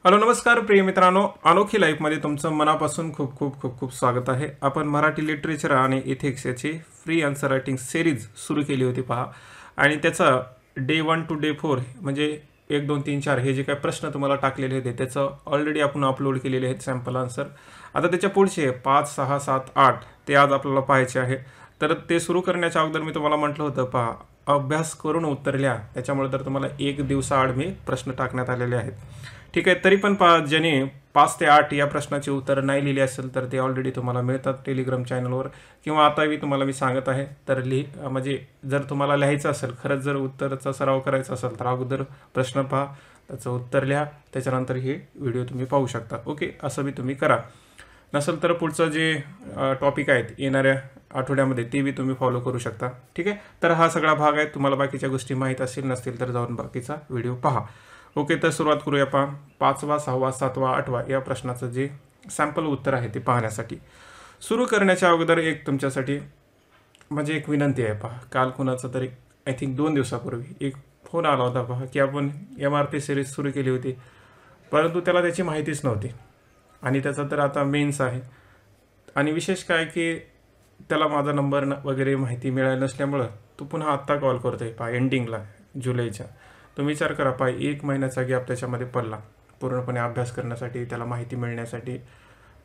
Hello नमस्कार प्रिय मित्रांनो, अनोखी लाईफमध्ये तुमचं मनापासून खूप खूप खूप खूप स्वागत आहे। आपण मराठी लिटरेचर आणि इथिक्स याची फ्री आन्सर रायटिंग सिरीज सुरू केली होती पहा, आणि त्याचा डे 1 टू डे 4 म्हणजे 1 2 3 4 हे जे काही प्रश्न तुम्हाला टाकलेले होते त्याचं ऑलरेडी आपण अपलोड केलेले आहेत सॅम्पल आन्सर। आता त्याच्या पुढचे 5 6 7 8 ते आज आपल्याला पाहायचे आहे। तर ते सुरू करण्याच्या अगोदर मी तुम्हाला म्हटलं होतं पहा, अभ्यास करून उत्तर लिहा, त्याच्यामुळे तर तुम्हाला 1 दिवसाआड मी प्रश्न टाकण्यात आलेले आहेत। ठीक आहे, तरी पण ज्याने 5 ते 8 या प्रश्नाची उत्तर नाही लिहिली असेल तर ते ऑलरेडी तुम्हाला मिळतात टेलिग्राम चॅनलवर, किंवा आताही तुम्हाला मी सांगत आहे। तर म्हणजे जर तुम्हाला लिहायचं असेल, खरंच जर उत्तराचा सराव करायचा असेल तर अगोदर प्रश्न पहा, त्याचं उत्तर लिहा, त्याच्यानंतर हे व्हिडिओ तुम्ही पाहू शकता। ओके, असं बी तुम्ही करा। नसेल तर पुढचं जे टॉपिक आहेत येणाऱ्या आठवड्यामध्ये ते बी तुम्ही फॉलो करू शकता। ठीक आहे, तर हा सगळा भाग आहे। तुम्हाला बाकीच्या गोष्टी माहीत असतील नसतील तर जाऊन बाकीचा व्हिडिओ पहा। ओके, तर सुरुवात करूया पहा 5वा 6वा 7वा 8वा या प्रश्नाचं जे सॅम्पल उत्तर आहे ते पाहण्यासाठी। सुरू करण्याच्या अगोदर एक तुमच्यासाठी म्हणजे एक विनंती आहे पहा, काल कुणाचं तरी आय थिंक 2 दिवसापूर्वी एक फोन आला होता पहा की आपण MRP सिरीज सुरू केली होती, परंतु त्याला त्याची माहितीच नव्हती, आणि त्याचा तर आता मेन्स आहे। आणि विशेष काय की त्याला माझा नंबर वगैरे माहिती मिळाली नसल्यामुळं तो पुन्हा आत्ता कॉल करतोय पहा एंडिंगला जुलैच्या। तुम्ही विचार करा पहा, 1 महिन्याचा गॅप त्याच्यामध्ये पडला पूर्णपणे अभ्यास करण्यासाठी, त्याला माहिती मिळण्यासाठी।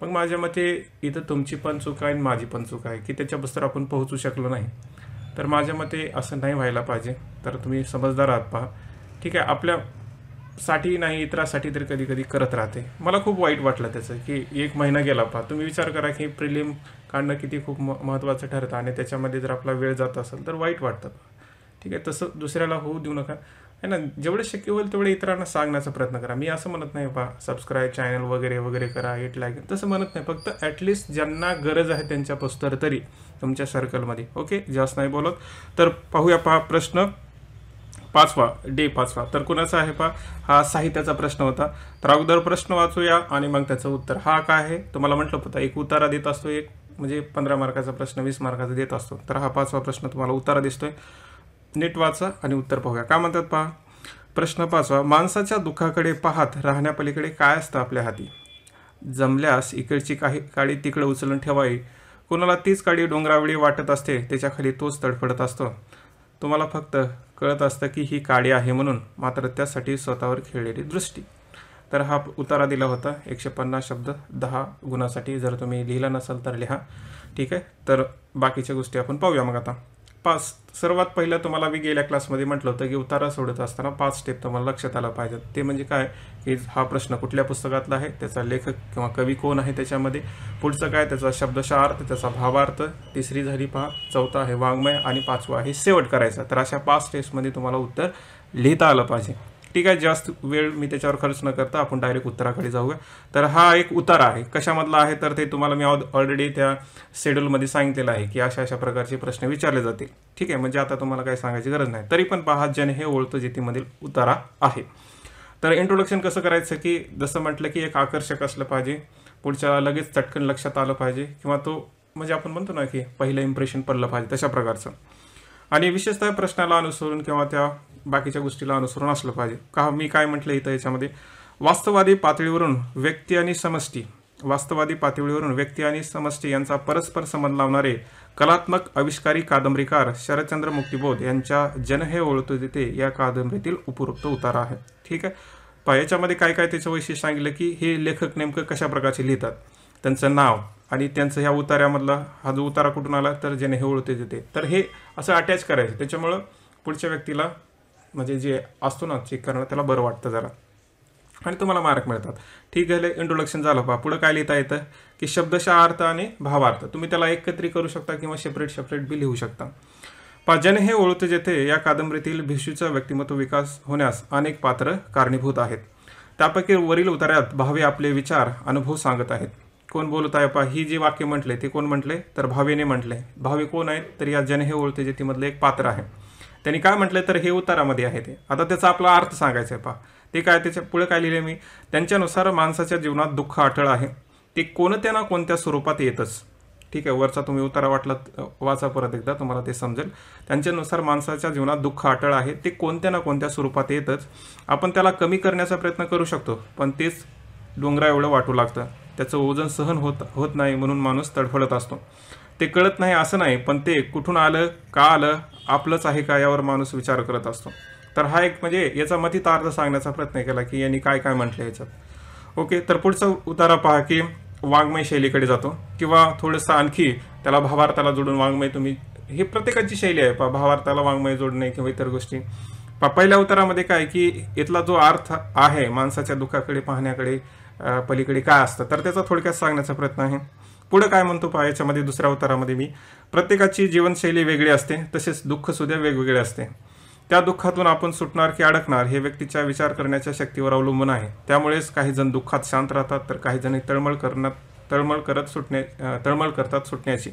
मग माझ्या मते इथं तुमची पण चूक आहे आणि माझी पण चूक आहे की त्याच्याबरोबर आपण पोहोचू शकलो नाही। तर माझ्या मते असं नाही व्हायला पाहिजे। तर तुम्ही समजदार आहात पहा, ठीक आहे, आपल्यासाठी नाही इतरासाठी तरी कधी कधी करत राहते। मला खूप वाईट वाटलं त्याचं की 1 महिना गेला पहा। तुम्ही विचार करा की प्रिलिम काढणं किती खूप महत्त्वाचं ठरतं, आणि त्याच्यामध्ये जर आपला वेळ जात असेल तर वाईट वाटतं। ठीक आहे, तसं दुसऱ्याला होऊ देऊ नका, है ना। जेवढे शक्य होईल तेवढे इतरांना सांगण्याचा प्रयत्न करा। मी असं म्हणत नाही पहा सबस्क्राईब चॅनल वगैरे वगैरे करा, हिट लाईक, तसं म्हणत नाही, फक्त ॲटलिस्ट ज्यांना गरज आहे त्यांच्या पोस्टर तरी तुमच्या सर्कलमध्ये। ओके, जास्त नाही बोलत। तर पाहूया पहा प्रश्न 5वा, डे 5वा। तर कुणाचा आहे पहा, हा साहित्याचा प्रश्न होता। तर अगोदर प्रश्न वाचूया आणि मग त्याचं उत्तर। हा काय आहे तुम्हाला म्हटलं होतं, एक उतारा देत असतो, एक म्हणजे 15 मार्काचा प्रश्न 20 मार्काचा देत असतो। तर हा 5वा प्रश्न तुम्हाला उतारा दिसतोय, नीट वाचा आणि उत्तर पाहूया। काय म्हणतात पहा, प्रश्न 5वा, माणसाच्या दुःखाकडे पाहत राहण्यापलीकडे काय असतं आपल्या हाती? जमल्यास इकडची काही काडी तिकडे उचलून ठेवावी, कोणाला तीच काडी डोंगरावळी वाटत असते, त्याच्याखाली तोच तडफडत असतो। तुम्हाला फक्त कळत असतं की ही काडी आहे म्हणून, मात्र त्यासाठी स्वतःवर खेळलेली दृष्टी। तर हा उतारा दिला होता 150 शब्द 10 गुणासाठी। जर तुम्ही लिहिला नसाल तर लिहा, ठीक आहे। तर बाकीच्या गोष्टी आपण पाहूया मग आता। सर्वात पहिलं तुम्हाला मी गेल्या क्लासमध्ये म्हटलं होतं की उतारा सोडत असताना 5 स्टेप तुम्हाला लक्षात आला पाहिजे। ते म्हणजे काय की हा प्रश्न कुठल्या पुस्तकातला आहे, त्याचा लेखक किंवा कवी कोण आहे त्याच्यामध्ये, पुढचं काय त्याचा शब्दशः अर्थ, त्याचा भावार्थ, तिसरी झाली पहा, चौथा आहे वाङ्मय, आणि 5वा आहे शेवट करायचा। तर अशा 5 स्टेप्समध्ये तुम्हाला उत्तर लिहिता आलं पाहिजे। ठीक आहे, जास्त वेळ मी त्याच्यावर खर्च न करता आपण डायरेक्ट उत्तराकडे जाऊया। तर हा एक उतारा आहे, कशामधला आहे तर ते तुम्हाला मी ऑलरेडी त्या शेड्यूलमध्ये सांगितलेलं आहे की अशा अशा प्रकारचे प्रश्न विचारले जातील। ठीक आहे, म्हणजे आता तुम्हाला काही सांगायची गरज नाही। तरी पण पहा, जन हे ओळतो जेथीमधील उतारा आहे। तर इंट्रोडक्शन कसं करायचं की जसं म्हटलं की एक आकर्षक असलं पाहिजे, पुढच्याला लगेच चटकन लक्षात आलं पाहिजे, किंवा तो म्हणजे आपण म्हणतो ना की पहिलं इम्प्रेशन पडलं पाहिजे तशा प्रकारचं, आणि विशेषतः प्रश्नाला अनुसरून किंवा त्या बाकीच्या गोष्टीला अनुसरून असलं पाहिजे। का मी काय म्हटलं इथं याच्यामध्ये, वास्तववादी पातळीवरून व्यक्ती आणि समष्टी यांचा परस्पर संबंध लावणारे कलात्मक आविष्कारी कादंबरीकार शरदचंद्र मुक्तिबोध यांच्या जन हे ओळखतो तिथे या कादंबरीतील उपरोक्त उतारा आहे। ठीक आहे, पहा याच्यामध्ये काय काय त्याचं वैशिष्ट्य सांगितलं की हे लेखक नेमकं कशा प्रकारचे लिहितात, त्यांचं नाव, आणि त्यांचं ह्या उतार्यामधला हा जो उतारा कुठून आला तर जन हे ओळखते तिथे, तर हे असं अटॅच करायचं। त्याच्यामुळं पुढच्या व्यक्तीला म्हणजे जे असतो ना चेक करणं, त्याला बरं वाटतं जरा, आणि तुम्हाला मार्क मिळतात। ठीक आहे, इंट्रोडक्शन झालं पहा। पुढं काय लिहिता येतं की शब्दशः अर्थ आणि भावार्थ, तुम्ही त्याला एकत्रित करू शकता किंवा सेपरेट बी लिहू शकता। पहा, जन हे ओळखते जेथे या कादंबरीतील भिक्षूचा व्यक्तिमत्व विकास होण्यास अनेक पात्र कारणीभूत आहेत। त्यापैकी वरील उतार्यात भावे आपले विचार अनुभव सांगत आहेत। कोण बोलत आहे पहा, ही जी वाक्य म्हटले ते कोण म्हटले तर भावेने म्हटले। भावे कोण आहेत तर या जन हे ओळखते जेथीमधलं एक पात्र आहे। त्यांनी काय म्हटलं तर हे उतारामध्ये आहे ते। आता त्याचा आपला अर्थ सांगायचा आहे पहा, ते काय, त्याच्या पुढे काय लिहिले मी, त्यांच्यानुसार माणसाच्या जीवनात दुःख अटळ आहे, ते कोणत्या ना कोणत्या स्वरूपात येतच। ठीक आहे, वरचा तुम्ही उतारा वाटला वाचा परत एकदा, तुम्हाला ते समजेल. त्यांच्यानुसार माणसाच्या जीवनात दुःख अटळ आहे, ते कोणत्या ना कोणत्या स्वरूपात येतच. आपण त्याला कमी करण्याचा प्रयत्न करू शकतो, पण तेच डोंगरा एवढं वाटू लागतं. त्याचं वजन सहन होत नाही म्हणून माणूस तडफडत असतो. ते कळत नाही असं नाही, पण ते कुठून आलं, का आलं, आपलंच आहे का, यावर माणूस विचार करत असतो. तर हा एक म्हणजे याचा मतितार्थ सांगण्याचा प्रयत्न केला की यांनी काय काय म्हटलं याच्यात. ओके, तर पुढचा उतारा पहा की वाङ्मय शैलीकडे जातो, किंवा थोडंसं आणखी त्याला भावार्थाला जोडून वाङ्मय, तुम्ही हे प्रत्येकाची शैली आहे भावार्थाला वाङ्मय जोडणे किंवा इतर गोष्टी. पहिल्या उतारामध्ये काय की इथला जो अर्थ आहे माणसाच्या दुःखाकडे पाहण्याकडे पलीकडे काय असतं, तर त्याचा थोडक्यात सांगण्याचा प्रयत्न आहे. पुढे काय म्हणतो पहा याच्यामध्ये, दुसऱ्या उतारामध्ये मी, प्रत्येकाची जीवनशैली वेगळी असते, तसेच दुःख सुद्धा वेगवेगळे असते. त्या दुःखातून आपण सुटणार की अडकणार हे व्यक्तीच्या विचार करण्याच्या शक्तीवर अवलंबून आहे. त्यामुळेच काही जण दुःखात शांत राहतात, तर काही जण तळमळ करतात सुटण्याची.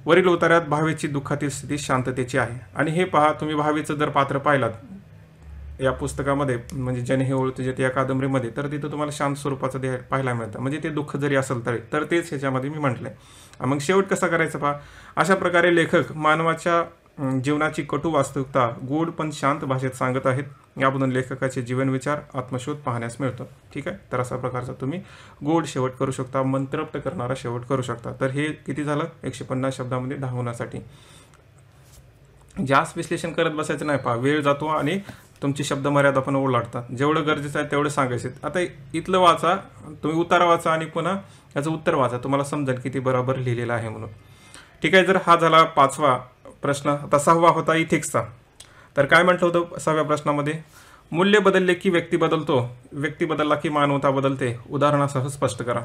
वरील उतार्यात भावेची दुःखातील स्थिती शांततेची आहे. आणि हे पहा, तुम्ही भावेचं जर पात्र पाहिलात या पुस्तकामध्ये, म्हणजे जन हे ओळखते या कादंबरीमध्ये, तर तिथं तुम्हाला शांत स्वरूपाचं ते पाहायला मिळतं. म्हणजे ते दुःख जरी असेल तर तेच ह्याच्यामध्ये मी म्हटलंय. मग शेवट कसा करायचा पहा. अशा प्रकारे लेखक मानवाच्या जीवनाची कटू वास्तविकता गोड पण शांत भाषेत सांगत आहेत. यामधून लेखकाचे जीवन विचार आत्मशोध पाहण्यास मिळतो. ठीक आहे, तर अशा प्रकारचा तुम्ही गोड शेवट करू शकता, मंत्रप्त करणारा शेवट करू शकता. तर हे किती झालं, 150 शब्दामध्ये 10 गुणासाठी. जास्त विश्लेषण करत बसायचं नाही पहा, वेळ जातो आणि तुमची शब्द मर्यादा पण ओलांडतात. जेवढं गरजेचं आहे तेवढं सांगायचे. आता इथलं वाचा, तुम्ही उतारा वाचा आणि पुन्हा याचं उत्तर वाचा, तुम्हाला समजेल किती बरोबर लिहिलेलं आहे म्हणून. ठीक आहे, जर हा झाला 5वा प्रश्न. आता 6वा होता इथिक्सचा. तर काय म्हटलं होतं 6व्या प्रश्नामध्ये, मूल्य बदलले की व्यक्ती बदलतो, व्यक्ती बदलला की मानवता बदलते, उदाहरणासह स्पष्ट करा.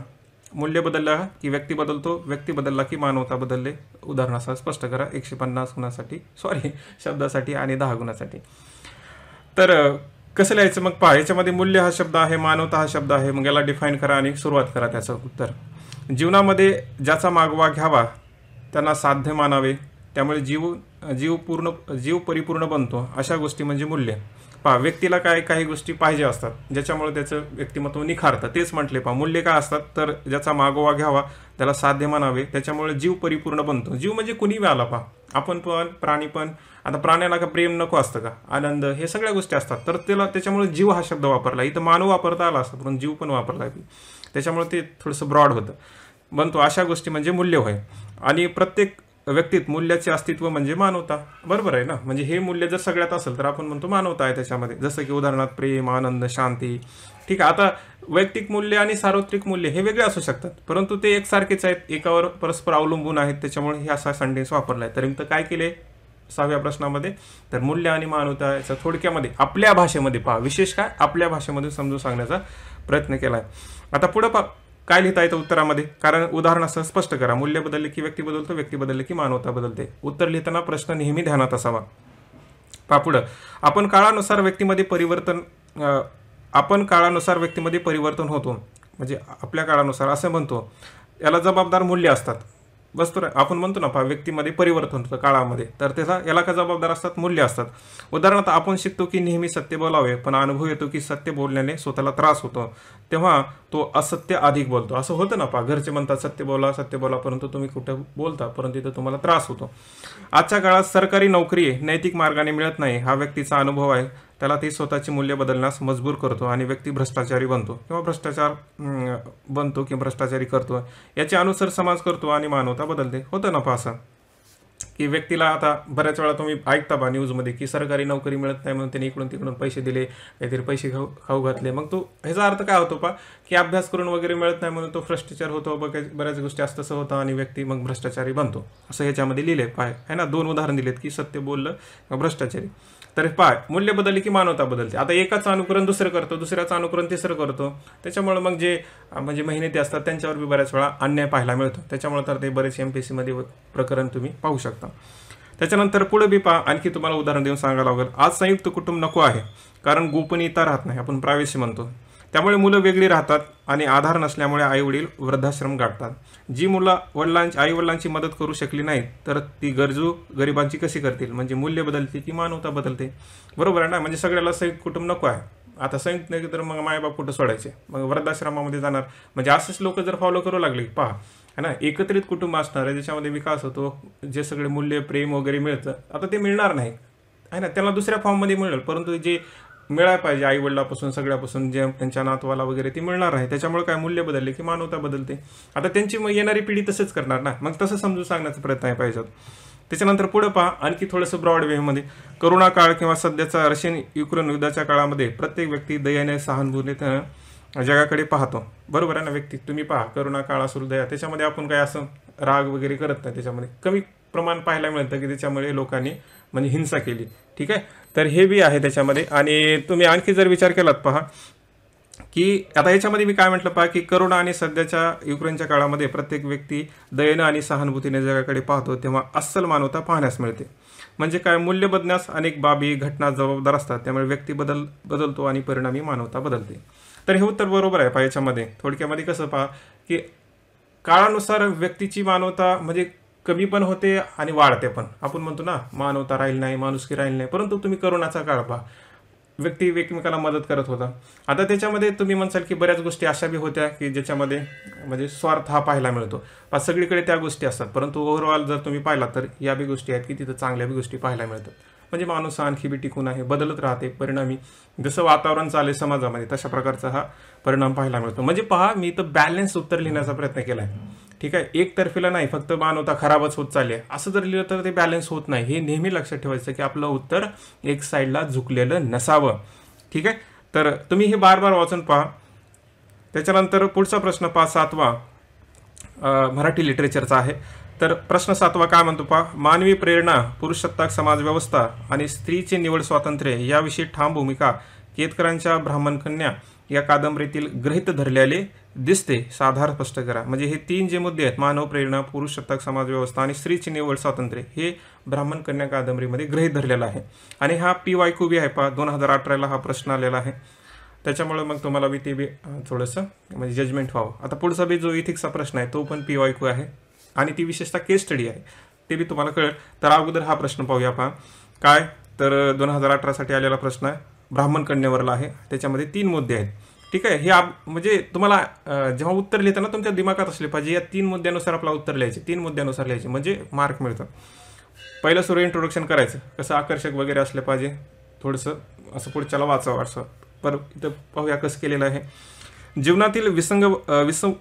मूल्य बदलला की व्यक्ती बदलतो, व्यक्ती बदलला की मानवता बदलले, उदाहरणासह स्पष्ट करा. 150 गुणासाठी, शब्दासाठी आणि 10 गुणासाठी. तर कसं लिहायचं मग पहा, याच्यामध्ये मूल्य हा शब्द आहे, मानवता हा शब्द आहे. मग याला डिफाईन करा आणि सुरुवात करा त्याचं उत्तर. जीवनामध्ये ज्याचा मागोवा घ्यावा त्यांना साध्य मानावे, त्यामुळे जीव परिपूर्ण बनतो. अशा गोष्टी म्हणजे मूल्य. पहा, व्यक्तीला काही गोष्टी पाहिजे असतात ज्याच्यामुळे त्याचं व्यक्तिमत्व निखारतं. तेच म्हटले पहा, मूल्य काय असतात, तर ज्याचा मागोवा घ्यावा त्याला साध्य मानावे, त्याच्यामुळे जीव परिपूर्ण बनतो. जीव म्हणजे कुणीही आला पहा, आपण पण, प्राणी पण. आता प्राण्याला का प्रेम नको असतं का, आनंद, हे सगळ्या गोष्टी असतात. तर त्याच्यामुळे जीव हा शब्द वापरला. इथं मानव वापरता आला असतं, पण जीव पण वापरला, त्याच्यामुळे ते थोडंसं ब्रॉड होतं बनतो. अशा गोष्टी म्हणजे मूल्य होय. आणि प्रत्येक व्यक्तीत मूल्याचे अस्तित्व म्हणजे मानवता. बरोबर आहे ना. म्हणजे हे मूल्य जर सगळ्यात असेल तर आपण म्हणतो मानवता आहे त्याच्यामध्ये. जसं की उदाहरणार्थ प्रेम, आनंद, शांती. ठीक आहे, आता वैयक्तिक मूल्य आणि सार्वत्रिक मूल्य हे वेगळे असू शकतात, परंतु ते एकसारखेच आहेत, एकावर परस्पर अवलंबून आहेत. त्याच्यामुळे हे असा सेंटेन्स वापरला आहे. तर इथं काय केले 6व्या प्रश्नामध्ये, तर मूल्य आणि मानवता याचा थोडक्यामध्ये आपल्या भाषेमध्ये पहा, विशेष काय आपल्या भाषेमध्ये समजून सांगण्याचा प्रयत्न केला आहे. आता पुढे काय लिहिता येतं उत्तरामध्ये, कारण उदाहरणासह स्पष्ट करा. मूल्य बदलले की व्यक्ती बदलतो, व्यक्ती बदलले की मानवता बदलते. उत्तर लिहिताना प्रश्न नेहमी ध्यानात असावा. पहा पुढं, आपण काळानुसार व्यक्तीमध्ये परिवर्तन होतो. म्हणजे आपल्या काळानुसार असं म्हणतो, याला जबाबदार मूल्य असतात. वस्तू आपण म्हणतो ना पहा, व्यक्तीमध्ये परिवर्तन होतं काळामध्ये, तर याला का जबाबदार असतात, मूल्य असतात. उदाहरणार्थ आपण शिकतो की नेहमी सत्य बोलावे, पण अनुभव येतो की सत्य बोलण्याने स्वतःला त्रास होतो, तेव्हा तो असत्य अधिक बोलतो. असं होतं ना पहा, घरचे म्हणतात सत्य बोला, परंतु तुम्ही कुठं बोलता, परंतु तिथं तुम्हाला त्रास होतो. आजच्या काळात सरकारी नोकरी नैतिक मार्गाने मिळत नाही, हा व्यक्तीचा अनुभव आहे. त्याला ती स्वतःची मूल्य बदलण्यास मजबूर करतो आणि व्यक्ती भ्रष्टाचारी बनतो किंवा भ्रष्टाचारी करतो. याचे अनुसर समाज करतो आणि मानवता बदलते. होतं ना पहा असं की व्यक्तीला, आता बऱ्याच वेळा तुम्ही ऐकता बा न्यूजमध्ये की सरकारी नोकरी मिळत नाही म्हणून त्यांनी इकडून तिकडून पैसे दिले, काहीतरी पैसे खाऊ घातले. मग तो ह्याचा अर्थ काय होतो पहा, की अभ्यास करून वगैरे मिळत नाही म्हणून तो भ्रष्टाचार होतो, बऱ्याच गोष्टी असं तसं होतं आणि व्यक्ती मग भ्रष्टाचारी बनतो. असं ह्याच्यामध्ये लिहिलंय पाय आहे ना. 2 उदाहरण दिलेत की सत्य बोललं किंवा भ्रष्टाचारी. तर पाय मूल्य बदलली की मानवता बदलते. आता एकाचं अनुकरण दुसरं करतो, दुसऱ्याचं अनुकरण तिसरं करतो. त्याच्यामुळे मग जे म्हणजे मेहनती असतात त्यांच्यावर बी बऱ्याच वेळा अन्याय पाहायला मिळतो. त्याच्यामुळे तर ते बरेच MPSC मध्ये प्रकरण तुम्ही पाहू शकता. त्याच्यानंतर पुढे बी पहा, आणखी तुम्हाला उदाहरण देऊन सांगायला लागेल. आज संयुक्त कुटुंब नको आहे, कारण गोपनीयता राहत नाही, आपण प्रायव्हसी म्हणतो. त्यामुळे मुलं वेगळी राहतात आणि आधार नसल्यामुळे आईवडील वृद्धाश्रम गाठतात. जी मुलं आई-वडिलांची मदत करू शकली नाही, तर ती गरिबांची कशी करतील. म्हणजे मूल्य बदलते की मानवता बदलते. बरोबर आहे ना. म्हणजे सगळ्याला संयुक्त कुटुंब नको आहे. आता संयुक्त नाही तर मग मायबाप कुठं सोडायचे, मग वृद्धाश्रमामध्ये जाणार. म्हणजे असेच लोक जर फॉलो करू लागले, पहा है ना, एकत्रित कुटुंब असणार आहे, ज्याच्यामध्ये विकास होतो, जे सगळे मूल्य प्रेम वगैरे मिळतं, आता ते मिळणार नाही आहे ना, त्याला दुसऱ्या फॉर्ममध्ये मिळेल, परंतु जे मिळायला पाहिजे आईवडिलापासून सगळ्यापासून जे त्यांच्या नातवाला वगैरे ती मिळणार आहे. त्याच्यामुळे काय मूल्य बदलले की मानवता बदलते. आता त्यांची मग येणारी पिढी तसंच करणार ना, मग तसं समजून सांगण्याचा प्रयत्न आहे पाहिजे. त्याच्यानंतर पुढे पहा आणखी थोडंसं ब्रॉड वेमध्ये, करोना काळ किंवा सध्याचा रशियन युक्रेन युद्धाच्या काळामध्ये प्रत्येक व्यक्ती दयाने सहानुभूतीने जगाकडे पाहतो. बरोबर आहे ना, व्यक्ती तुम्ही पहा करोना काळ असू दया, त्याच्यामध्ये आपण काय असं राग वगैरे करत नाही, त्याच्यामध्ये कमी प्रमाण पाहायला मिळतं की त्याच्यामुळे लोकांनी म्हणजे हिंसा केली. ठीक आहे, तर हे बी आहे त्याच्यामध्ये. आणि तुम्ही आणखी जर विचार केलात पहा की आता याच्यामध्ये मी काय म्हटलं पहा की करोना आणि सध्याच्या युक्रेनच्या काळामध्ये प्रत्येक व्यक्ती दयेनं आणि सहानुभूतीने जगाकडे पाहतो, तेव्हा अस्सल मानवता पाहण्यास मिळते. म्हणजे काय, मूल्य बदलण्यास अनेक बाबी घटना जबाबदार असतात, त्यामुळे व्यक्ती बदलतो आणि परिणामी मानवता बदलते. तर हे उत्तर बरोबर आहे पहा. याच्यामध्ये थोडक्यामध्ये कसं पहा की काळानुसार व्यक्तीची मानवता म्हणजे कमी पण होते आणि वाढते पण. आपण म्हणतो ना मानवता राहील नाही, माणुसकी राहील नाही, परंतु तुम्ही करोनाचा काळ पहा, व्यक्ती एकमेकाला मदत करत होता. आता त्याच्यामध्ये तुम्ही म्हणसाल की बऱ्याच गोष्टी अशा बी होत्या की ज्याच्यामध्ये म्हणजे स्वार्थ हा पाहायला मिळतो, सगळीकडे त्या गोष्टी असतात, परंतु ओव्हरऑल जर तुम्ही पाहिला तर या बी गोष्टी आहेत की तिथं चांगल्या बी गोष्टी पाहायला मिळतात. म्हणजे माणूस आणखी बी टिकून आहे, बदलत राहते, परिणामी जसं वातावरण चालेल समाजामध्ये तशा प्रकारचा हा परिणाम पाहायला मिळतो. म्हणजे पहा, मी तर बॅलन्स उत्तर लिहिण्याचा प्रयत्न केला आहे. ठीक आहे, एक तर्फीला नाही फक्त मानवता खराबच होत चालली आहे असं जर लिहिलं तर ते बॅलन्स होत नाही. हे नेहमी लक्षात ठेवायचं की आपलं उत्तर एक साईडला झुकलेलं नसावं. ठीक आहे, तर तुम्ही हे बार बार वाचून पहा. त्याच्यानंतर पुढचा प्रश्न पहा, 7वा मराठी लिटरेचरचा आहे. तर प्रश्न 7वा काय म्हणतो पहा, मानवी प्रेरणा, पुरुषसत्ताक समाज व्यवस्था आणि स्त्रीचे निवड स्वातंत्र्य याविषयी ठाम भूमिका केतकरांच्या ब्राह्मण कन्या या कादंबरीतील गृहीत धरलेले दिसते, साधार स्पष्ट करा. म्हणजे हे 3 जे मुद्दे आहेत, मानव प्रेरणा, पुरुषसत्ताक समाज व्यवस्था आणि स्त्रीची निवड स्वातंत्र्य, हे ब्राह्मण कन्या कादंबरीमध्ये गृहीत धरलेलं आहे. आणि हा PYQ बी आहे पहा, 2018ला हा प्रश्न आलेला आहे. त्याच्यामुळे मग तुम्हाला बी ते बी थोडंसं म्हणजे जजमेंट व्हावं. आता पुढचा बी जो इथिक्सचा प्रश्न आहे तो पण PYQ आहे आणि ती विशेषतः केस स्टडी आहे, ते बी तुम्हाला कळेल. तर अगोदर हा प्रश्न पाहूया पहा. काय तर 2018साठी आलेला प्रश्न आहे, ब्राह्मण कन्यावरला आहे. त्याच्यामध्ये 3 मुद्दे आहेत. ठीक आहे, हे म्हणजे तुम्हाला जेव्हा उत्तर लिहिताना तुमच्या दिमागात असले पाहिजे, या 3 मुद्द्यानुसार आपला उत्तर लिहायचे, 3 मुद्द्यानुसार लिहायचे, म्हणजे मार्क मिळतं. पहिलं सुरू इंट्रोडक्शन करायचं, कसं आकर्षक वगैरे असलं पाहिजे, थोडंसं असं पुढच्याला वाचावं असं. पर इथं पाहूया कसं केलेलं आहे. जीवनातील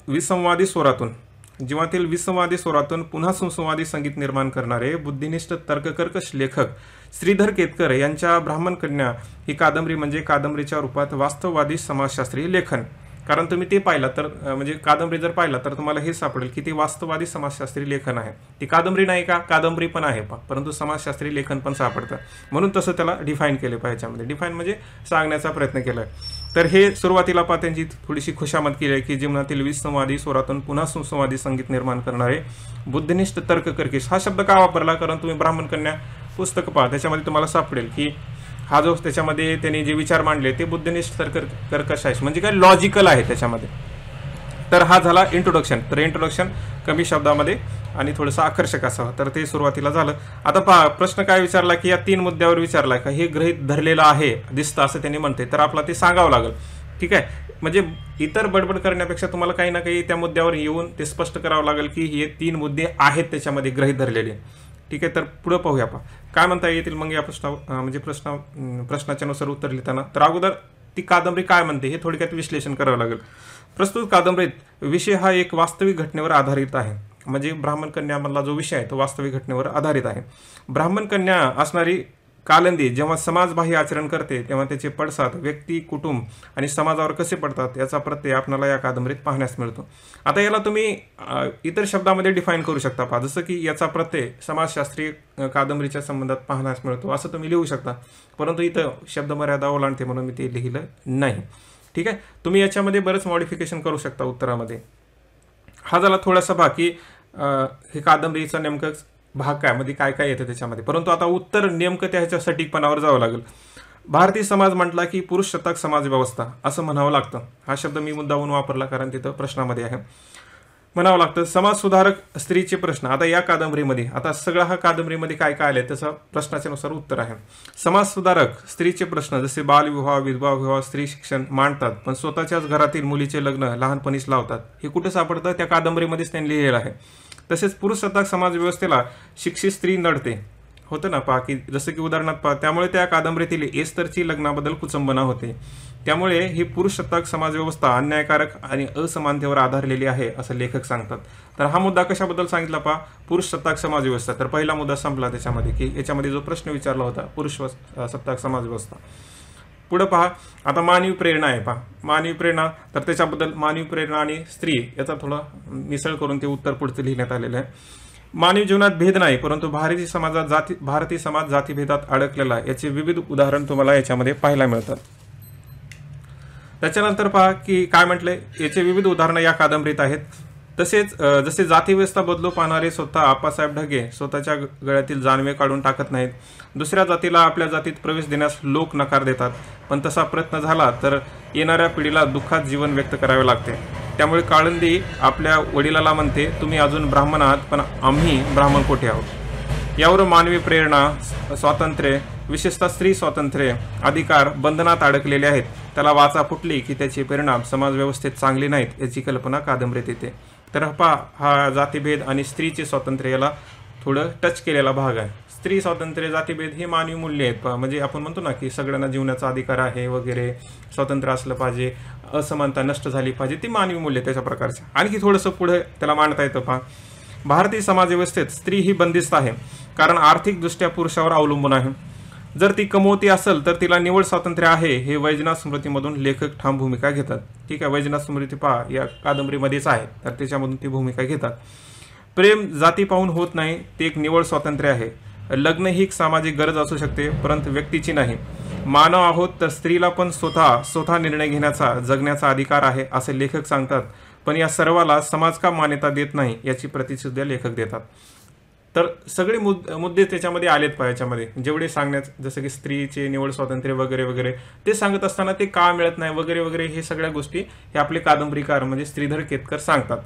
विसंवादी स्वरातून पुन्हा सुसंवादी संगीत निर्माण करणारे बुद्धिनिष्ठ तर्ककर्कश लेखक श्रीधर केतकर यांच्या ब्राह्मण कन्या ही कादंबरी म्हणजे कादंबरीच्या रूपात वास्तववादी समाजशास्त्रीय लेखन. कारण तुम्ही ते पाहिलं तर म्हणजे कादंबरी जर पाहिला तर तुम्हाला हे सापडेल की ते वास्तववादी समाजशास्त्रीय लेखन आहे. ती कादंबरी नाही का, कादंबरी पण आहे परंतु समाजशास्त्रीय लेखन पण सापडतं, म्हणून तसं त्याला डिफाईन केलं पाहिजे. याच्यामध्ये डिफाईन म्हणजे सांगण्याचा प्रयत्न केला आहे. तर हे सुरुवातीला पहा त्यांची थोडीशी खुशामत केली आहे की जीवनातील विसंवादी स्वरातून पुन्हा सुसंवादी संगीत निर्माण करणारे बुद्धिनिष्ठ तर्ककर्कश. हा शब्द का वापरला, कारण तुम्ही ब्राह्मण कन्या पुस्तक पहा, त्याच्यामध्ये तुम्हाला सापडेल की हा जो त्याच्यामध्ये त्यांनी जे विचार मांडले ते बुद्धिनिष्ठ तर्ककर्कश आहे, म्हणजे काय लॉजिकल आहे त्याच्यामध्ये. तर हा झाला इंट्रोडक्शन. तर इंट्रोडक्शन कमी शब्दामध्ये आणि थोडंसं आकर्षक असावं, तर ते सुरुवातीला झालं. आता पहा प्रश्न काय विचारला की या 3 मुद्द्यावर विचारला का हे गृहीत धरलेलं आहे दिसतं असं त्यांनी म्हणते, तर आपला ते सांगावं लागेल. ठीक आहे, म्हणजे इतर बडबड करण्यापेक्षा तुम्हाला काही ना काही त्या मुद्द्यावर येऊन ते स्पष्ट करावं लागेल की हे 3 मुद्दे आहेत त्याच्यामध्ये गृहीत धरलेले. ठीक आहे, तर पुढे पाहूया पहा काय म्हणता येतील मग या म्हणजे प्रश्नाच्या नुसार उत्तर लिहिताना. तर अगोदर ती कादंबरी काय म्हणते हे थोडक्यात विश्लेषण करावं लागेल. प्रस्तुत कादंबरीत विषय हा एक वास्तविक घटनेवर आधारित आहे. म्हणजे ब्राह्मण कन्यामधला जो विषय आहे तो वास्तविक घटनेवर आधारित आहे. ब्राह्मण कन्या असणारी कालिंदी जेव्हा समाजबाह्य आचरण करते तेव्हा त्याचे पडसाद व्यक्ती, कुटुंब आणि समाजावर कसे पडतात याचा प्रत्यय आपल्याला या कादंबरीत पाहण्यास मिळतो. आता याला तुम्ही इतर शब्दामध्ये डिफाईन करू शकता पहा, जसं की याचा प्रत्यय समाजशास्त्रीय कादंबरीच्या संबंधात पाहण्यास मिळतो असं तुम्ही लिहू शकता, परंतु इथं शब्द मर्यादा ओलांडते म्हणून मी ते लिहिलं नाही. ठीक आहे, तुम्ही याच्यामध्ये बरंच मॉडिफिकेशन करू शकता उत्तरामध्ये. हा झाला थोडासा भाग की हे कादंबरीचा नेमकं भाग काय मध्ये काय काय येतं त्याच्यामध्ये, परंतु आता उत्तर नेमकं त्या ह्याच्या सटीकपणावर जावं लागेल. भारतीय समाज म्हटला की पुरुषसत्ताक समाज व्यवस्था असं म्हणावं लागतं. हा शब्द मी मुद्दामून वापरला कारण तिथं प्रश्नामध्ये आहे. म्हणावं लागतं. समाज सुधारक स्त्रीचे प्रश्न. आता या कादंबरीमध्ये आता सगळा हा कादंबरीमध्ये काय काय आलंय त्याचं प्रश्नाच्या नुसार उत्तर आहे. समाज सुधारक स्त्रीचे प्रश्न जसे बालविवाह, विधवा विवाह, स्त्री शिक्षण मांडतात, पण स्वतःच्याच घरातील मुलीचे लग्न लहानपणीच लावतात. हे कुठे सापडतं? त्या कादंबरीमध्येच त्यांनी लिहिलेलं आहे. तसेच पुरुषसत्ताक समाज व्यवस्थेला शिक्षित स्त्री नडते होतं ना पहा, की जसं की उदाहरणार्थ पहा, त्यामुळे त्या कादंबरीतील एस्तरची लग्नाबद्दल कुचंबना होते. त्यामुळे ही पुरुषसत्ताक समाजव्यवस्था अन्यायकारक आणि असमानतेवर आधारलेली आहे असं लेखक सांगतात. तर हा मुद्दा कशाबद्दल सांगितला पहा, पुरुषसत्ताक समाजव्यवस्था. तर पहिला मुद्दा संपला त्याच्यामध्ये, की याच्यामध्ये जो प्रश्न विचारला होता पुरुषसत्ताक समाजव्यवस्था. पुढे पहा, आता मानवी प्रेरणा आहे पहा, मानवी प्रेरणा. तर त्याच्याबद्दल मानवी प्रेरणा आणि स्त्री याचा थोडा मिसळ करून ते उत्तर पुढचं लिहिण्यात आलेलं आहे. मानवी जीवनात भेद नाही, परंतु भारतीय समाज जातीभेदात अडकलेला आहे. याचे विविध उदाहरण तुम्हाला याच्यामध्ये पाहायला मिळतात. त्याच्यानंतर पहा की काय म्हटलंय, याचे विविध उदाहरणं या कादंबरीत आहेत. तसेच जसे जातीव्यवस्था बदलू पाहणारे स्वतः आप्पासाहेब ढगे स्वतःच्या गळ्यातील जानवे काढून टाकत नाहीत. दुसऱ्या जातीला आपल्या जातीत प्रवेश देण्यास लोक नकार देतात, पण तसा प्रयत्न झाला तर येणाऱ्या पिढीला दुःखात जीवन व्यक्त करावे लागते. त्यामुळे काळंदी आपल्या वडिलाला म्हणते, तुम्ही अजून ब्राह्मण आहात, पण आम्ही ब्राह्मण कोठे आहोत. यावर मानवी प्रेरणा, स्वातंत्र्य, विशेषतः स्त्री स्वातंत्र्य, अधिकार बंधनात अडकलेले आहेत. त्याला वाचा फुटली की त्याचे परिणाम समाजव्यवस्थेत चांगले नाहीत याची कल्पना कादंबरीत येते. तर हा जातीभेद आणि स्त्रीचे स्वातंत्र्य याला थोडं टच केलेला भाग आहे. स्त्री स्वातंत्र्य, जातीभेद हे मानवी मूल्य आहेत. म्हणजे आपण म्हणतो ना की सगळ्यांना जीवनाचा अधिकार आहे वगैरे, स्वातंत्र्य असलं पाहिजे, असमानता नष्ट झाली पाहिजे, ती मानवी मूल्य त्याच्या प्रकारचं. आणखी थोडंसं पुढे त्याला मांडता येतं पहा, भारतीय समाजव्यवस्थेत स्त्री ही बंदिस्त आहे, कारण आर्थिकदृष्ट्या पुरुषावर अवलंबून आहे. जर ती कमवती असेल तर तिला निवड स्वातंत्र्य आहे, हे वैजनाथ स्मृतीमधून लेखक ठाम भूमिका घेतात. ठीक आहे, वैजनाथ स्मृती पहा या कादंबरीमध्येच आहे, तर त्याच्यामधून ती भूमिका घेतात. प्रेम जाती पाहून होत नाही, ते एक निवड स्वातंत्र्य आहे. लग्न ही एक सामाजिक गरज असू शकते, परंतु व्यक्तीची नाही. मानव आहोत तर स्त्रीला पण स्वतः निर्णय घेण्याचा, जगण्याचा अधिकार आहे असे लेखक सांगतात. पण या सर्वाला समाज का मान्यता देत नाही याची प्रतिसुद्धा लेखक देतात. तर सगळे मुद्दे त्याच्यामध्ये आलेत पहा याच्यामध्ये, जेवढे सांगण्यात, जसं की स्त्रीचे निवड स्वातंत्र्य वगैरे वगैरे, ते सांगत असताना ते का मिळत नाही वगैरे वगैरे, हे सगळ्या गोष्टी हे आपले कादंबरीकार म्हणजे श्रीधर केतकर सांगतात.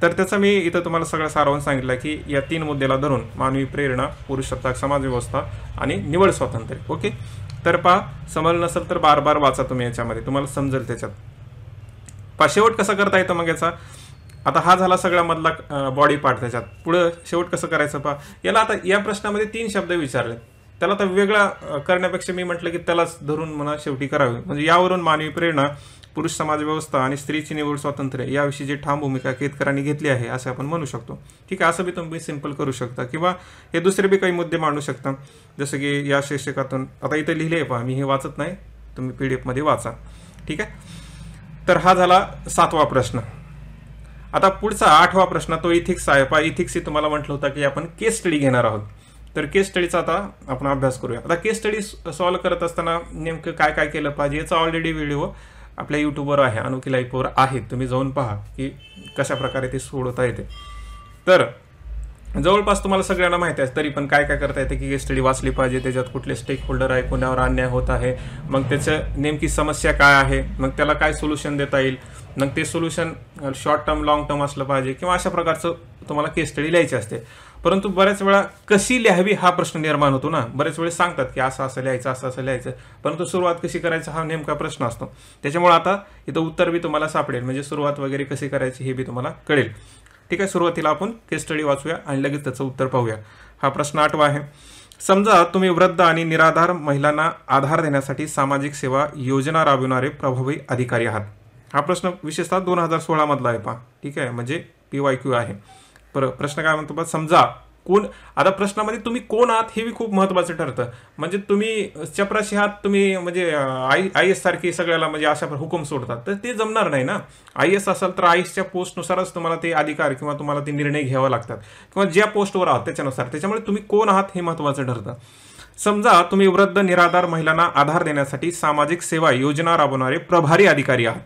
तर त्याचा मी इथं तुम्हाला सगळं सारांश सांगितलं की या 3 मुद्द्याला धरून मानवी प्रेरणा, पुरुषसत्ताक समाजव्यवस्था आणि निवड स्वातंत्र्य. ओके, तर पहा, समजलं नसेल तर बार बार वाचा तुम्ही, याच्यामध्ये तुम्हाला समजेल त्याच्यात. पहा शेवट कसं करता येतं मग याचा. आता हा झाला सगळा मधला बॉडी पार्ट. त्याच्यात पुढं शेवट कसं करायचं पहा. याला आता या प्रश्नामध्ये 3 शब्द विचारले, त्याला आता वेगळा करण्यापेक्षा मी म्हटलं की त्यालाच धरून म्हणा शेवटी करावे. म्हणजे यावरून मानवी प्रेरणा, पुरुष समाज व्यवस्था आणि स्त्रीची निवड स्वातंत्र्य याविषयी जी ठाम भूमिका केतकरांनी घेतली आहे असं आपण म्हणू शकतो. ठीक आहे, असं बी तुम्ही सिंपल करू शकता, किंवा हे दुसरे बी काही मुद्दे मांडू शकता. जसं की या शीर्षकातून आता इथे लिहिले आहे पहा, मी हे वाचत नाही, तुम्ही PDF मध्ये वाचा. ठीक आहे, तर हा झाला 7वा प्रश्न. आता पुढचा 8वा प्रश्न तो इथिक्स आहे पहा. इथिक्स तुम्हाला म्हटलं होतं की आपण केस स्टडी घेणार आहोत. तर केस स्टडीचा आता आपण अभ्यास करूया. आता केस स्टडी सॉल्व्ह करत असताना नेमकं काय काय केलं पाहिजे याचा ऑलरेडी व्हिडिओ आपल्या यूट्यूबवर आहे, अनोखी लाईफवर आहे, तुम्ही जाऊन पहा की कशा प्रकारे ते सोडवता येते. तर जवळपास तुम्हाला सगळ्यांना माहिती आहे, तरी पण काय काय करता येते की केस स्टडी वाचली पाहिजे, त्याच्यात कुठले स्टेक होल्डर आहे, कोणावर अन्याय होत आहे, मग त्याचं नेमकी समस्या काय आहे, मग त्याला काय सोल्युशन देता येईल, मग ते solution short term long term असलं पाहिजे, किंवा अशा प्रकारचं तुम्हाला केस स्टडी लिहायची असते. परंतु बऱ्याच वेळा कशी लिहावी हा प्रश्न निर्माण होतो ना. बरेच वेळेस सांगतात की असं असं लिहायचं, असं असं लिहायचं, परंतु सुरुवात कशी करायचं हा नेमका प्रश्न असतो. त्याच्यामुळे आता इथं उत्तर बी तुम्हाला सापडेल, म्हणजे सुरुवात वगैरे कशी करायची हे बी तुम्हाला कळेल. ठीक आहे, सुरुवातीला आपण केस स्टडी वाचूया आणि लगेच त्याचं उत्तर पाहूया. हा प्रश्न 8वा आहे. समजा तुम्ही वृद्ध आणि निराधार महिलांना आधार देण्यासाठी सामाजिक सेवा योजना राबविणारे प्रभावी अधिकारी आहात. हा प्रश्न विशेषतः 2016 मधला आहे पहा. ठीक आहे, म्हणजे PYQ आहे. प्रश्न काय म्हणतो, समजा कोण, आता प्रश्नामध्ये तुम्ही कोण आहात हे खूप महत्वाचं ठरतं. म्हणजे तुम्ही चपराशी आहात, तुम्ही म्हणजे IAS सारखी सगळ्याला म्हणजे अशा हुकूम सोडतात, तर ते जमणार नाही ना. IAS असेल तर IASच्या पोस्टनुसारच तुम्हाला ते अधिकार किंवा तुम्हाला ते निर्णय घ्यावा लागतात, किंवा ज्या पोस्टवर आहात त्याच्यानुसार. त्याच्यामुळे तुम्ही कोण आहात हे महत्वाचं ठरतं. समजा तुम्ही वृद्ध निराधार महिलांना आधार देण्यासाठी सामाजिक सेवा योजना राबवणारे प्रभारी अधिकारी आहात.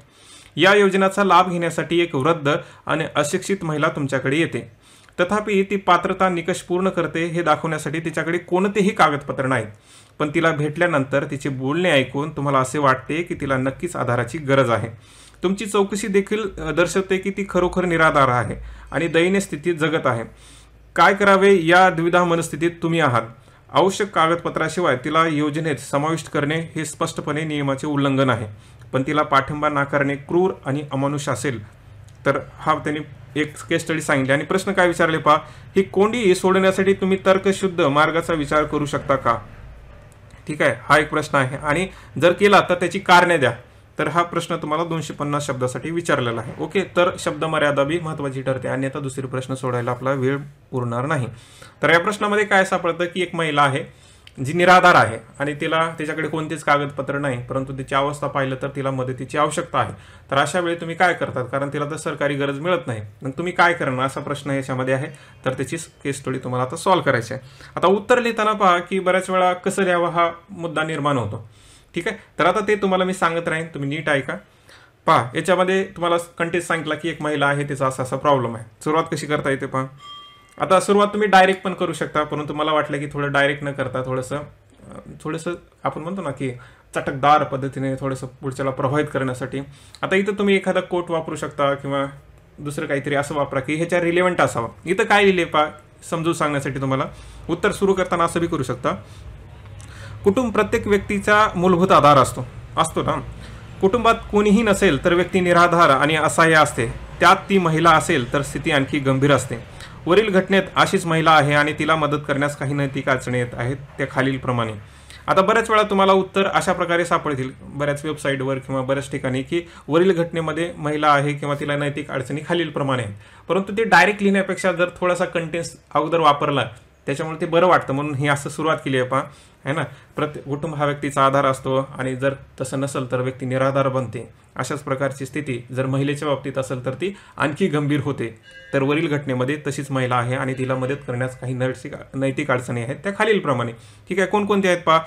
या योजनेचा लाभ घेण्यासाठी एक वृद्ध आणि अशिक्षित महिला तुमच्याकडे येते. तथापि ती पात्रता निकष पूर्ण करते हे दाखवण्यासाठी तिच्याकडे कोणतेही कागदपत्र नाहीत. पण तिला भेटल्यानंतर तिचे बोलणे ऐकून तुम्हाला असे वाटते की तिला नक्कीच आधाराची गरज आहे. तुमची चौकशी देखील दर्शवते की ती खरोखर निराधार आहे आणि दयनीय स्थितीत जगत आहे. काय करावे या द्विधा मनस्थितीत तुम्ही आहात. आवश्यक कागदपत्राशिवाय तिला योजनेत समाविष्ट करणे हे स्पष्टपणे नियमाचे उल्लंघन आहे. पण तिला पाठिंबा नाकारणे क्रूर आणि अमानुष असेल. तर हा त्यांनी एक केस स्टडी सांगितली आणि प्रश्न काय विचारले पहा, ही कोंडी सोडवण्यासाठी तुम्ही तर्कशुद्ध मार्गाचा विचार करू शकता का. ठीक आहे, हा एक प्रश्न आहे आणि जर केला तर त्याची कारणे द्या. तर हा प्रश्न तुम्हाला 250 शब्दासाठी विचारलेला आहे. ओके, तर शब्द मर्यादा बी महत्त्वाची ठरते, अन्यथा दुसरे प्रश्न सोडायला आपला वेळ उरणार नाही. तर या प्रश्नामध्ये काय सापडतं की एक महिला आहे जी निराधार आहे आणि तिच्याकडे कोणतेच कागदपत्र नाही, परंतु तिची अवस्था पाहिलं तर तिला मदतीची आवश्यकता आहे. तर अशा वेळी तुम्ही काय करतात, कारण तिला तर सरकारी गरज मिळत नाही, मग तुम्ही काय करणार असा प्रश्न याच्यामध्ये आहे. तर त्याची केस स्टडी तुम्हाला आता सॉल्व्ह करायची आहे. आता उत्तर लिहिताना पहा की बऱ्याच वेळा कसं लिहावं हा मुद्दा निर्माण होतो. ठीक आहे, तर आता ते तुम्हाला मी सांगत राहीन, तुम्ही नीट ऐका. पहा, याच्यामध्ये तुम्हाला कंटेंट सांगितला की एक महिला आहे, तिचा असा प्रॉब्लेम आहे. सुरुवात कशी करता येते पहा. आता सुरुवात तुम्ही डायरेक्ट पण करू शकता, परंतु मला वाटलं की थोडं डायरेक्ट न करता थोडंसं आपण म्हणतो ना की चटकदार पद्धतीने थोडंसं पुढच्याला प्रभावित करण्यासाठी आता इथं तुम्ही एखादा कोट वापरू शकता किंवा दुसरं काहीतरी असं वापरा की ह्याच्या रिलेव्हंट असावा. इथं काय लिहिले पहा समजून सांगण्यासाठी तुम्हाला. उत्तर सुरू करताना असं बी करू शकता, कुटुंब प्रत्येक व्यक्तीचा मूलभूत आधार असतो ना. कुटुंबात कोणीही नसेल तर व्यक्ती निराधार आणि असहाय्य असते. त्यात ती महिला असेल तर स्थिती आणखी गंभीर असते. वरील घटनेत अशीच महिला आहे आणि तिला मदत करण्यास काही नैतिक अडचणी येत आहेत, त्या खालीलप्रमाणे. आता बऱ्याच वेळा तुम्हाला उत्तर अशा प्रकारे सापडतील बऱ्याच वेबसाईटवर किंवा बऱ्याच ठिकाणी की वरील घटनेमध्ये महिला आहे किंवा तिला नैतिक अडचणी खालीलप्रमाणे आहेत. परंतु ते डायरेक्ट लिहिण्यापेक्षा जर थोडासा कंटेन्स अगोदर वापरला त्याच्यामुळे ते बरं वाटतं, म्हणून ही असं सुरुवात केली आहे पहा, है ना. प्रत्येक कुटुंब हा व्यक्तीचा आधार असतो आणि जर तसं नसेल तर व्यक्ती निराधार बनते. अशाच प्रकारची स्थिती जर महिलेच्या बाबतीत असेल तर ती आणखी गंभीर होते. तर वरील घटनेमध्ये तशीच महिला आहे आणि तिला मदत करण्यास काही नैतिक अडचणी आहेत, त्या खालीलप्रमाणे. ठीक आहे, कोणकोणते आहेत पहा.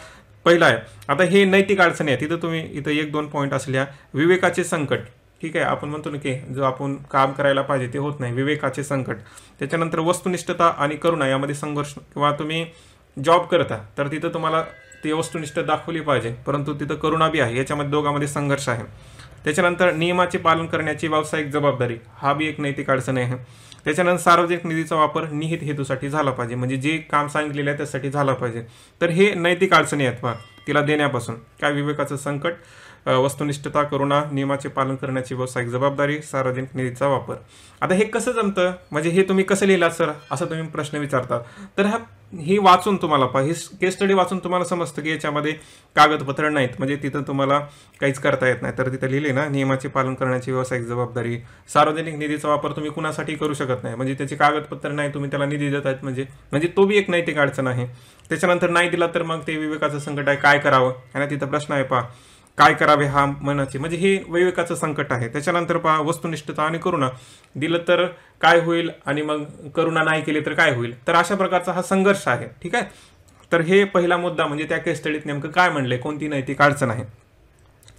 पहिला आहे, आता हे नैतिक अडचणी आहेत, इथं 1-2 पॉईंट असल्या. विवेकाचे संकट. ठीक आहे, आपण म्हणतो ना की जो आपण काम करायला पाहिजे ते होत नाही, विवेकाचे संकट. त्याच्यानंतर वस्तुनिष्ठता आणि करुणा यामध्ये संघर्ष, किंवा तुम्ही जॉब करता तर तिथं तुम्हाला ती वस्तुनिष्ठ दाखवली पाहिजे, परंतु तिथं करुणा बी आहे, याच्यामध्ये दोघांमध्ये संघर्ष आहे. त्याच्यानंतर नियमाचे पालन करण्याची व्यावसायिक जबाबदारी, हा बी एक नैतिक अडचण आहे. त्याच्यानंतर सार्वजनिक निधीचा वापर निहित हेतूसाठी झाला पाहिजे, म्हणजे जे काम सांगितलेलं आहे त्यासाठी झाला पाहिजे. तर हे नैतिक अडचणी आहेत पहा तिला देण्यापासून. काय विवेकाचं संकट, वस्तुनिष्ठता, करुणा, नियमाचे पालन करण्याची व्यावसायिक जबाबदारी, सार्वजनिक निधीचा वापर. आता हे कसं जमतं, म्हणजे हे तुम्ही कसं लिहिलात सर असं तुम्ही प्रश्न विचारतात. तर ही वाचून तुम्हाला पहा, ही केस स्टडी वाचून तुम्हाला समजतं की याच्यामध्ये कागदपत्र नाहीत, म्हणजे तिथं तुम्हाला काहीच करता येत नाही. तर तिथं लिहिले ना, नियमाचे पालन करण्याची व्यावसायिक जबाबदारी, सार्वजनिक निधीचा वापर तुम्ही कुणासाठी करू शकत नाही, म्हणजे त्याचे कागदपत्र नाही, तुम्ही त्याला निधी देत आहेत, म्हणजे तो बी एक नैतिक अडचण आहे. त्याच्यानंतर नाही दिला तर मग ते विवेकाचं संकट आहे, काय करावं, आणि तिथं प्रश्न आहे पहा, काय करावे हा मनाचे, म्हणजे हे विवेकाचं संकट आहे. त्याच्यानंतर पहा, वस्तुनिष्ठता आणि करुणा, दिलं तर काय होईल आणि मग करुणा नाही केली तर काय होईल. तर अशा प्रकारचा हा संघर्ष आहे. ठीक आहे, तर हे पहिला मुद्दा, म्हणजे त्या केस स्टडीत नेमकं काय म्हणलंय, कोणती नैतिक अडचण आहे.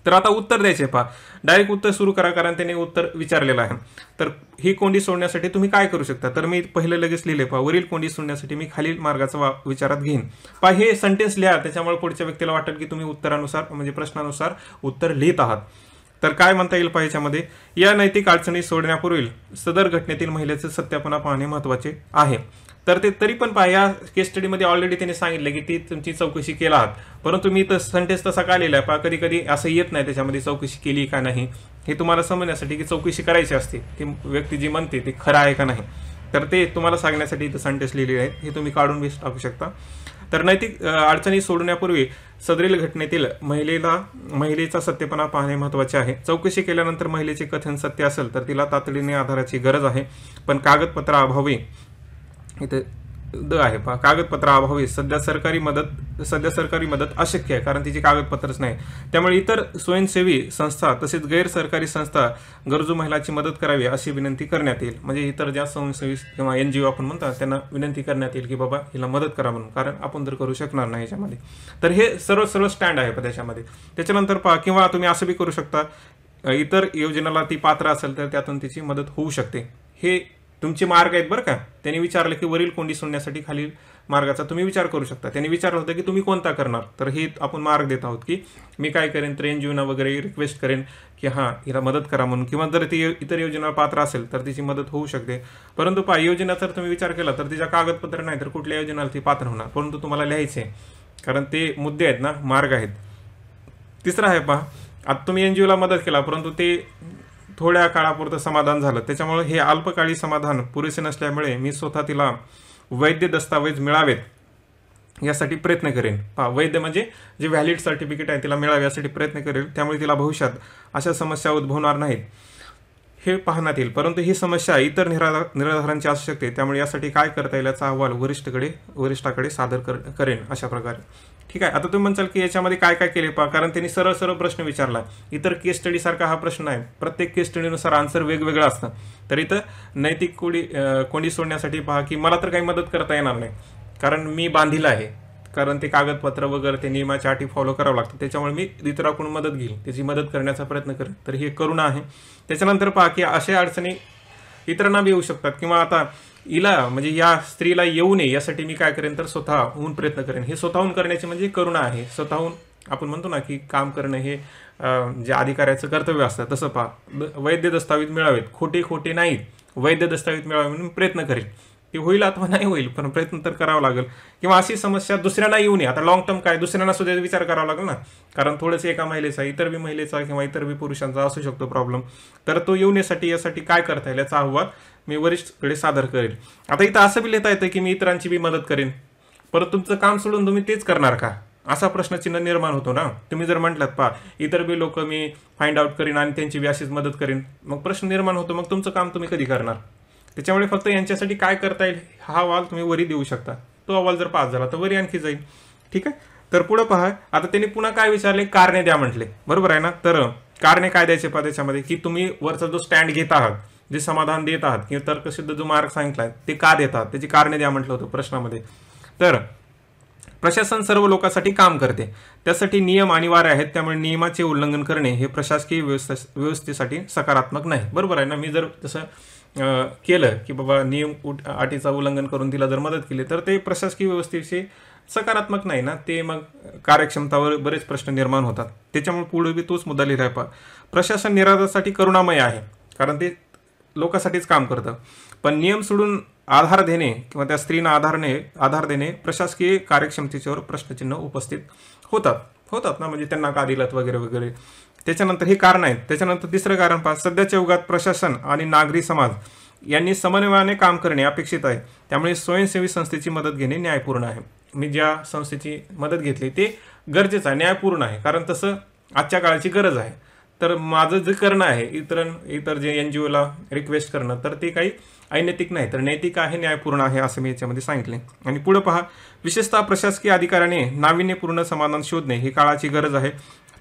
तर आता उत्तर द्यायचे पहा, डायरेक्ट उत्तर सुरू करा, कारण त्याने उत्तर विचारलेलं आहे. तर ही कोंडी सोडण्यासाठी तुम्ही काय करू शकता, तर मी पहिलं लगेच लिहिले पहा, वरील कोंडी सोडण्यासाठी मी खालील मार्गाचा विचारात घेईन. पहा, हे सेंटेन्स लिहा, त्याच्यामुळे पुढच्या व्यक्तीला वाटेल की तुम्ही उत्तरानुसार म्हणजे प्रश्नानुसार उत्तर लिहित आहात. तर काय म्हणता येईल पहा याच्यामध्ये, या नैतिक अडचणी सोडण्यापूर्वी सदर घटनेतील महिलेचे सत्यापना पाहणे महत्त्वाचे आहे. तर ते तरी पण पहा, या केस स्टडीमध्ये ऑलरेडी त्यांनी सांगितलं की ती तुमची चौकशी केला आहात, परंतु मी तर सेंटेन्स तसा का लिहिला पहा, कधी कधी असं येत नाही त्याच्यामध्ये चौकशी केली का नाही हे तुम्हाला समजण्यासाठी, की चौकशी करायची असते, ती व्यक्ती जी म्हणते ते खरं आहे का नाही. तर ते तुम्हाला सांगण्यासाठी इथं सेंटेन्स लिहिलेले आहेत, हे तुम्ही काढून बी टाकू शकता. तर नैतिक अडचणी सोडण्यापूर्वी सदरील घटनेतील महिलेचा सत्यपणा पाहणे महत्त्वाचे आहे. चौकशी केल्यानंतर महिलेचे कथन सत्य असेल तर तिला तातडीने आधाराची गरज आहे, पण कागदपत्राअभावी, इथे द आहे पहा, कागदपत्राअभावी सध्या सरकारी मदत अशक्य आहे, कारण तिची कागदपत्रच नाही. त्यामुळे इतर स्वयंसेवी संस्था तसेच गैर सरकारी संस्था गरजू महिलाची मदत करावी अशी विनंती करण्यात येईल. म्हणजे इतर ज्या स्वयंसेवी किंवा NGO आपण म्हणतात त्यांना विनंती करण्यात येईल की बाबा हिला मदत करा म्हणून, कारण आपण तर करू शकणार नाही याच्यामध्ये. तर हे सर्व स्टँड आहे त्याच्यामध्ये. त्याच्यानंतर पहा, किंवा तुम्ही असं बी करू शकता, इतर योजनेला ती पात्र असेल तर त्यातून तिची मदत होऊ शकते. हे तुमचे मार्ग आहेत बरं का. त्यांनी विचारलं की वरील कोंडी सोडण्यासाठी खालील मार्गाचा तुम्ही विचार करू शकता. त्यांनी विचारलं होतं की तुम्ही कोणता करणार, तर हे आपण मार्ग देत आहोत की मी काय करेन, तर एनजीओना वगैरे रिक्वेस्ट करेन की हां हिला मदत करा म्हणून, किंवा जर ती इतर योजनेला पात्र असेल तर तिची मदत होऊ शकते. परंतु पहा, योजना जर तुम्ही विचार केला तर तिच्या कागदपत्र नाही तर कुठल्या योजनेला ती पात्र होणार, परंतु तुम्हाला लिहायचे कारण ते मुद्दे आहेत ना, मार्ग आहेत. तिसरं आहे पहा, आता तुम्ही एनजीओला मदत केला परंतु ते थोड्या काळापुरतं समाधान झालं, त्याच्यामुळे हे अल्पकाळी समाधान पुरेसे नसल्यामुळे मी स्वतः तिला वैध दस्तावेज मिळावेत यासाठी प्रयत्न करेन. पहा, वैध म्हणजे जे व्हॅलिड सर्टिफिकेट आहे तिला मिळावे यासाठी प्रयत्न करेल, त्यामुळे तिला भविष्यात अशा समस्या उद्भवणार नाहीत हे पाहण्यात येईल. परंतु ही समस्या इतर निराधारांची असू शकते, त्यामुळे यासाठी काय करता येईल याचा अहवाल वरिष्ठाकडे सादर करेन अशा प्रकारे. ठीक आहे. आता तुम्ही म्हणसाल की याच्यामध्ये काय काय केले पहा, कारण त्यांनी सरळ सरळ प्रश्न विचारला. इतर केस स्टडी सारखा हा प्रश्न आहे, प्रत्येक केस स्टडीनुसार आन्सर वेगवेगळं असतं. तर इथं नैतिक कोंडी सोडण्यासाठी पहा की मला तर काही मदत करता येणार नाही कारण मी बांधील आहे, कारण ते कागदपत्र वगैरे ते नियमाच्या अटी फॉलो करावं लागतं, त्याच्यामुळे मी इतराकडून मदत घेईल, त्याची मदत करण्याचा प्रयत्न करेन. तर हे करुणा आहे. त्याच्यानंतर पहा की अशा अडचणी इतरांना बी येऊ शकतात, किंवा आता हिला म्हणजे या स्त्रीला येऊ नये यासाठी मी काय करेन, तर स्वतःहून प्रयत्न करेन. हे स्वतःहून करण्याची म्हणजे करुणा आहे. स्वतःहून आपण म्हणतो ना की काम करणं हे जे अधिकाऱ्याचं कर्तव्य असतं तसं पहा. वैध दस्तावेज मिळावेत, खोटे नाहीत, वैध दस्तावेज मिळावे म्हणून प्रयत्न करेन. ते होईल अथवा नाही होईल पण प्रयत्न तर करावा लागेल. किंवा अशी समस्या दुसऱ्यांना येऊ नये. आता लॉंग टर्म काय दुसऱ्यांना सुद्धा विचार करावा लागेल ना, कारण थोडंसं एका महिलेचा इतर बी महिलेचा किंवा इतर बी पुरुषांचा असू शकतो प्रॉब्लेम, तर तो येऊ नयेसाठी यासाठी काय करता येईल याचा अहवाल मी वरिष्ठकडे सादर करेल. आता इथं असं बी लिहिता येतं की मी इतरांची बी मदत करेन, परंतु तुमचं काम सोडून तुम्ही तेच करणार का असा प्रश्नचिन्ह निर्माण होतो ना. तुम्ही जर म्हटलात पहा इतर बी लोक मी फाइंड आउट करीन आणि त्यांची बी अशीच मदत करीन, मग प्रश्न निर्माण होतो, मग तुमचं काम तुम्ही कधी करणार. त्याच्यामुळे फक्त यांच्यासाठी काय करता येईल हा अहवाल तुम्ही वरी देऊ शकता. तो अहवाल जर पास झाला तर वरी आणखी जाईल. ठीक आहे. तर पुढे पहा, आता त्यांनी पुन्हा काय विचारले, कारणे द्या म्हटले, बरोबर आहे ना. तर कारणे काय द्यायचे पहा त्याच्यामध्ये, की तुम्ही वरचा जो स्टँड घेत आहात, जे समाधान देत आहात किंवा तर्कसिद्ध जो मार्ग सांगितलाय ते का देतात त्याची कारणे द्या म्हटलं होतं प्रश्नामध्ये. तर प्रशासन सर्व लोकांसाठी काम करते, त्यासाठी नियम अनिवार्य आहेत, त्यामुळे नियमाचे उल्लंघन करणे हे प्रशासकीय व्यवस्थेसाठी सकारात्मक नाही. बरोबर आहे ना. मी जर तसं केलं की बाबा नियम अटीचा उल्लंघन करून तिला जर मदत केली तर ते प्रशासकीय व्यवस्थेशी सकारात्मक नाही ना, ते मग कार्यक्षमतावर बरेच प्रश्न निर्माण होतात. त्याच्यामुळे पुढे बी तोच मुद्दा लिहिला आहे. प्रशासन निराधारासाठी करुणामय आहे कारण ते लोकांसाठीच काम करतं, पण नियम सोडून आधार देणे किंवा त्या स्त्रीला आधार देणे प्रशासकीय कार्यक्षमतेच्यावर प्रश्नचिन्ह उपस्थित होतात ना, म्हणजे त्यांना का दिलात वगैरे वगैरे. त्याच्यानंतर हे कारण आहेत. त्याच्यानंतर तिसरं कारण पहा, सध्याच्या युगात प्रशासन आणि नागरी समाज यांनी समन्वयाने काम करणे अपेक्षित आहे, त्यामुळे स्वयंसेवी संस्थेची मदत घेणे न्यायपूर्ण आहे. मी ज्या संस्थेची मदत घेतली ते गरजेचं आहे, न्यायपूर्ण आहे, कारण तसं आजच्या काळाची गरज आहे. तर माझं जे करणं आहे इतर जे एनजीओला रिक्वेस्ट करणं, तर ते काही अनैतिक नाही, तर नैतिक आहे, न्यायपूर्ण आहे असं मी याच्यामध्ये सांगितले. आणि पुढे पहा, विशेषतः प्रशासकीय अधिकाऱ्याने नाविन्यपूर्ण समाधान शोधणे ही काळाची गरज आहे,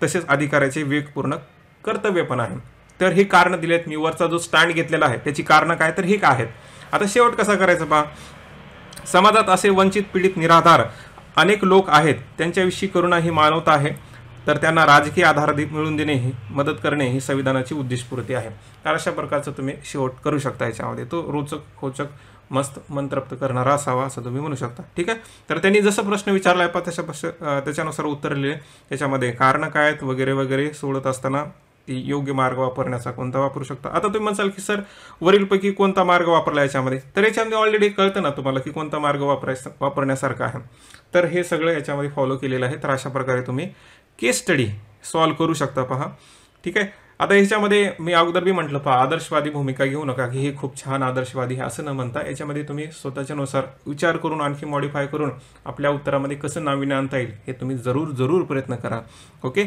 तसेच अधिकाऱ्याचे विवेकपूर्ण कर्तव्य पण आहे. तर हे कारण दिलेत. मी वरचा जो स्टँड घेतलेला आहे त्याची कारणं काय, तर हे काय आहेत. आता शेवट कसा करायचा पहा, समाजात असे वंचित पीडित निराधार अनेक लोक आहेत, त्यांच्याविषयी करुणा ही मानवता आहे, तर त्यांना राजकीय आधार मिळवून देणे ही मदत करणे ही संविधानाची उद्दिष्टपूर्ती आहे. तर अशा प्रकारचं तुम्ही शेवट करू शकता. याच्यामध्ये तो रोचक खोचक मस्त मंत्रप्त करणारा असावा असं तुम्ही म्हणू शकता. ठीक आहे. तर त्यांनी जसं प्रश्न विचारला आहे त्याच्यानुसार उत्तर लिहिले. त्याच्यामध्ये कारणं काय आहेत वगैरे वगैरे सोडत असताना ती योग्य मार्ग वापरण्याचा कोणता वापरू शकता. आता तुम्ही म्हणाल की सर वरीलपैकी कोणता मार्ग वापरला याच्यामध्ये, तर याच्यामध्ये ऑलरेडी कळतं ना तुम्हाला की कोणता मार्ग वापरण्यासारखा आहे. तर हे सगळं याच्यामध्ये फॉलो केलेलं आहे. तर अशा प्रकारे तुम्ही केस स्टडी सॉल्व्ह करू शकता. पहा. ठीक आहे. आता ह्याच्यामध्ये मी अगोदर बी म्हटलं पहा, आदर्शवादी भूमिका घेऊ नका की हे खूप छान आदर्शवादी आहे असं न म्हणता याच्यामध्ये तुम्ही स्वतःच्यानुसार विचार करून आणखी मॉडिफाय करून आपल्या उत्तरामध्ये कसं नाविन्य आणता येईल हे तुम्ही जरूर प्रयत्न करा. ओके.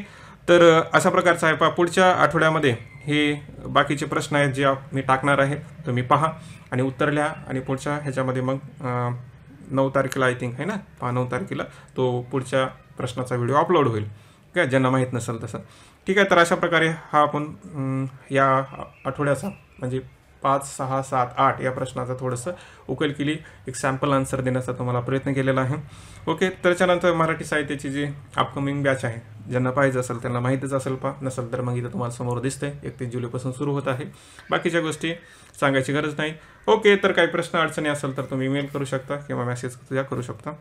तर अशा प्रकारचं आहे पहा. पुढच्या आठवड्यामध्ये हे बाकीचे प्रश्न आहेत जे मी टाकणार आहे, तुम्ही पहा आणि उत्तर लिहा. आणि पुढच्या ह्याच्यामध्ये मग 9 तारखेला आय थिंक आहे ना, 9 तारखेला तो पुढच्या प्रश्नाचा व्हिडिओ अपलोड होईल काय, ज्यांना माहीत नसेल तसं. ठीक आहे. तर अशा प्रकारे हा आपण या आठवड्याचा म्हणजे 5, 6, 7, 8 या प्रश्नाचा थोडंसं उकल केली, एक सॅम्पल आन्सर देण्याचा तुम्हाला प्रयत्न केलेला आहे. ओके. त्याच्यानंतर मराठी साहित्याची जी अपकमिंग बॅच आहे ज्यांना पाहिजे असेल त्यांना माहितीच असेल पहा, नसेल तर मग इथं तुम्हाला समोर दिसतंय 31 जुलैपासून सुरू होत आहे. बाकीच्या गोष्टी सांगायची गरज नाही. ओके, तर काही प्रश्न अडचणी असेल तर तुम्ही ईमेल करू शकता किंवा मेसेज करू शकता.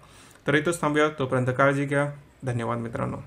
तर इथंच थांबूया. तोपर्यंत काळजी घ्या. धन्यवाद मित्रांनो.